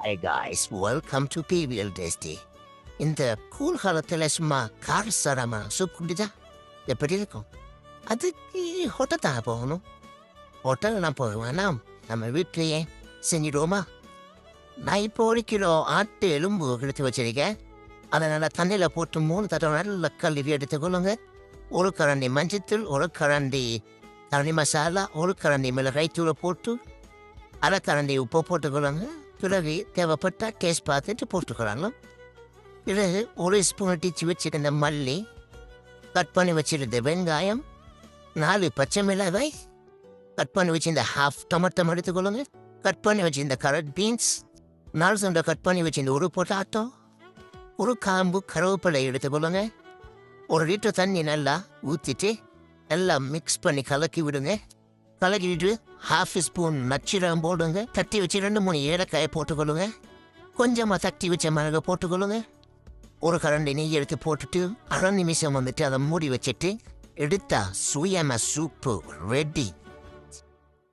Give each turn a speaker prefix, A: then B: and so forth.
A: Hey guys, welcome to PBL Tasty. இந்த cool காலத்தில் சும்மா காரசாரமாக சூப் குடிச்சா எப்படி இருக்கும்? அதுக்கு ஹோட்டல் தான் போகணும். ஹோட்டல் நான் போவேன்னா நம்ம வீட்லேயே செஞ்சிடுவோமா? நான் இப்போ 1 கிலோ ஆட்டு எலும்பு எடுத்து வச்சிருக்கேன். அதை நல்லா தண்ணியில் போட்டு 3 தடவை நல்லா கழுவி எடுத்துக்கொள்ளுங்க. 1 கரண்டி மஞ்சத்தூள், 1 கரண்டி கரண்டி மசாலா, 1 கரண்டி மிளகாய் தூளை போட்டு 1/2 கரண்டி உப்பு போட்டுக்கொள்ளுங்க. பிறகு தேவைப்பட்ட டேஸ்ட் பார்த்துட்டு போட்டுக்கிறாங்க. பிறகு 1 ஸ்பூன் அடித்து வச்சுருந்த மல்லி, கட் பண்ணி வச்சுருந்த வெங்காயம், 4 பச்சை மிளகாய், கட் பண்ணி வச்சிருந்த ஹாஃப் டொமேட்டோ எடுத்துக்கொள்ளுங்க. கட் பண்ணி வச்சிருந்த கரட் பீன்ஸ், 4 சுண்டை கட் பண்ணி வச்சிருந்த 1 பொட்டாட்டோ, 1 காம்பு கருவேப்பிலை எடுத்துக்கொள்ளுங்க. 1 லிட்டர் தண்ணி நல்லா ஊற்றிட்டு நல்லா மிக்ஸ் பண்ணி கலக்கி விடுங்க. கலக்கிட்டு ஹாஃப் ஸ்பூன் நச்சிரம் போடுங்க. தட்டி வச்சு 2-3 ஏலக்காயை போட்டுக்கொள்ளுங்க. கொஞ்சமாக தட்டி வச்ச மிளகை போட்டுக்கொள்ளுங்க. 1 கரண்டி நெய் எடுத்து போட்டுட்டு 1/2 நிமிஷம் அதை மூடி வச்சுட்டு எடுத்தா சுயமாக சூப்பு ரெடி.